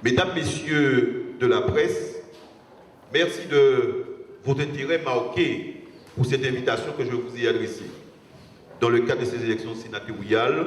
Mesdames, Messieurs de la presse, merci de votre intérêt marqué pour cette invitation que je vous ai adressée dans le cadre de ces élections sénatoriales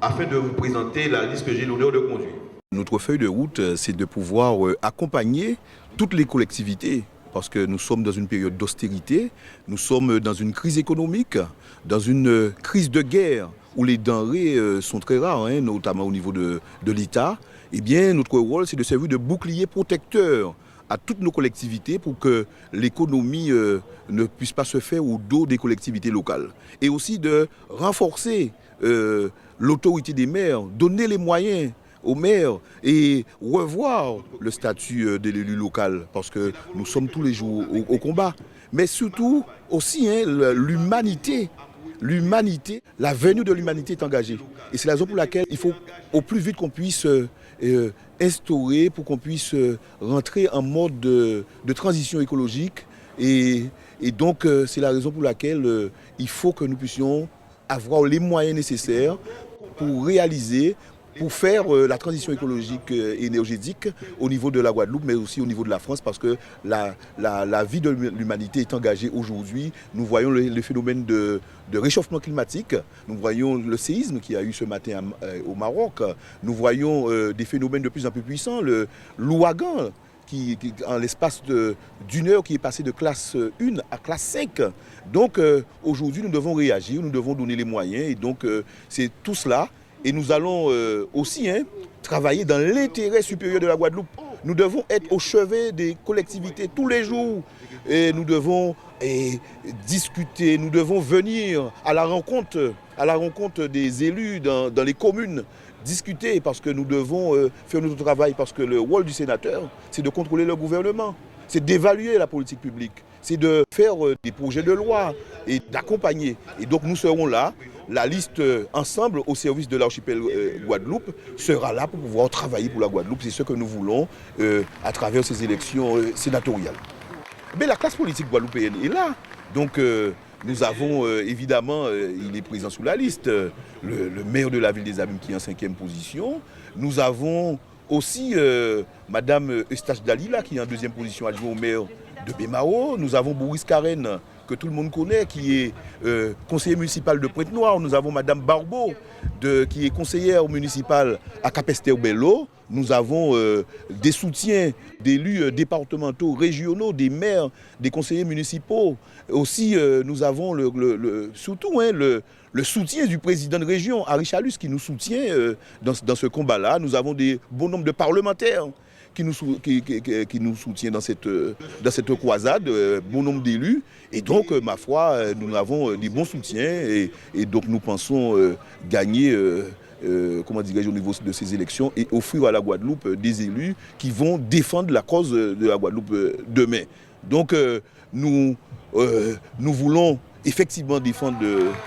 afin de vous présenter la liste que j'ai l'honneur de conduire. Notre feuille de route, c'est de pouvoir accompagner toutes les collectivités parce que nous sommes dans une période d'austérité, nous sommes dans une crise économique, dans une crise de guerre où les denrées sont très rares, notamment au niveau de l'État. Eh bien, notre rôle, c'est de servir de bouclier protecteur à toutes nos collectivités pour que l'économie ne puisse pas se faire au dos des collectivités locales. Et aussi de renforcer l'autorité des maires, donner les moyens aux maires et revoir le statut de l'élu local parce que nous sommes tous les jours au combat. Mais surtout aussi l'humanité. L'humanité, la venue de l'humanité est engagée. Et c'est la raison pour laquelle il faut au plus vite qu'on puisse instaurer, pour qu'on puisse rentrer en mode de transition écologique. Et donc c'est la raison pour laquelle il faut que nous puissions avoir les moyens nécessaires pour réaliser, pour faire la transition écologique et énergétique au niveau de la Guadeloupe, mais aussi au niveau de la France, parce que la vie de l'humanité est engagée aujourd'hui. Nous voyons le phénomène de réchauffement climatique, nous voyons le séisme qu'il y a eu ce matin au Maroc, nous voyons des phénomènes de plus en plus puissants, l'ouragan, qui en l'espace d'une heure, qui est passé de classe 1 à classe 5. Donc aujourd'hui, nous devons réagir, nous devons donner les moyens, et donc c'est tout cela. Et nous allons aussi travailler dans l'intérêt supérieur de la Guadeloupe. Nous devons être au chevet des collectivités tous les jours. Et nous devons discuter, nous devons venir à la rencontre des élus dans les communes, discuter parce que nous devons faire notre travail, parce que le rôle du sénateur, c'est de contrôler le gouvernement, c'est d'évaluer la politique publique, c'est de faire des projets de loi et d'accompagner. Et donc nous serons là. La liste ensemble au service de l'archipel Guadeloupe sera là pour pouvoir travailler pour la Guadeloupe. C'est ce que nous voulons à travers ces élections sénatoriales. Mais la classe politique guadeloupéenne est là. Donc nous avons évidemment, il est présent sur la liste, le maire de la ville des Abîmes qui est en 5e position. Nous avons aussi Madame Eustache Dalila qui est en 2e position adjoint au maire de Bémao. Nous avons Boris Karen, que tout le monde connaît, qui est conseiller municipal de Pointe-Noire. Nous avons Madame Barbeau, qui est conseillère municipale à Capesterre-Belle-Eau. Nous avons des soutiens d'élus départementaux, régionaux, des maires, des conseillers municipaux. Aussi, nous avons surtout le soutien du président de région, Harry Chalus, qui nous soutient dans ce combat-là. Nous avons des bon nombre de parlementaires qui nous soutient dans cette croisade, bon nombre d'élus. Et donc, ma foi, nous avons des bons soutiens et donc nous pensons gagner au niveau de ces élections et offrir à la Guadeloupe des élus qui vont défendre la cause de la Guadeloupe demain. Donc, nous voulons effectivement défendre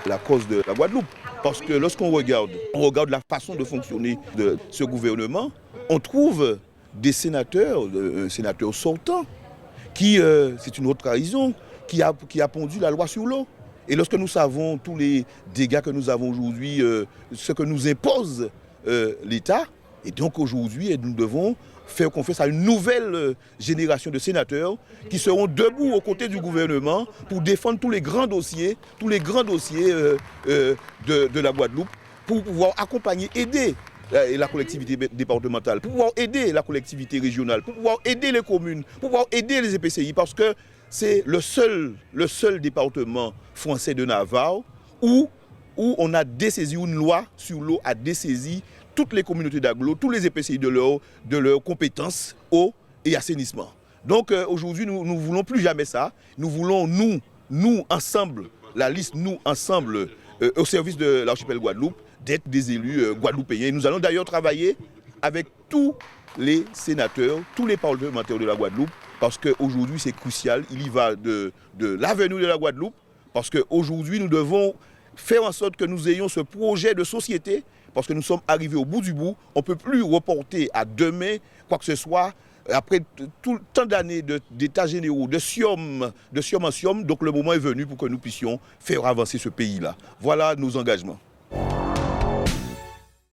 la cause de la Guadeloupe. Parce que lorsqu'on regarde la façon de fonctionner de ce gouvernement, on trouve des sénateurs, sénateurs sortants, qui, c'est une haute trahison, qui a pondu la loi sur l'eau. Et lorsque nous savons tous les dégâts que nous avons aujourd'hui, ce que nous impose l'État, et donc aujourd'hui, nous devons faire confiance à une nouvelle génération de sénateurs qui seront debout aux côtés du gouvernement pour défendre tous les grands dossiers de la Guadeloupe, pour pouvoir accompagner, aider la collectivité départementale, pour pouvoir aider la collectivité régionale, pour pouvoir aider les communes, pour pouvoir aider les EPCI, parce que c'est le seul département français de Navarre où on a dessaisi, où une loi sur l'eau a dessaisi toutes les communautés d'agglo, tous les EPCI de leurs compétences eau et assainissement. Donc aujourd'hui, nous ne voulons plus jamais ça. Nous voulons, nous ensemble, la liste, nous ensemble, au service de l'archipel Guadeloupe, d'être des élus guadeloupéens. Nous allons d'ailleurs travailler avec tous les sénateurs, tous les parlementaires de la Guadeloupe, parce qu'aujourd'hui c'est crucial. Il y va de l'avenir de la Guadeloupe, parce qu'aujourd'hui nous devons faire en sorte que nous ayons ce projet de société, parce que nous sommes arrivés au bout du bout. On ne peut plus reporter à demain quoi que ce soit. Après tout tant d'années d'états généraux, de siom en siom, donc le moment est venu pour que nous puissions faire avancer ce pays-là. Voilà nos engagements.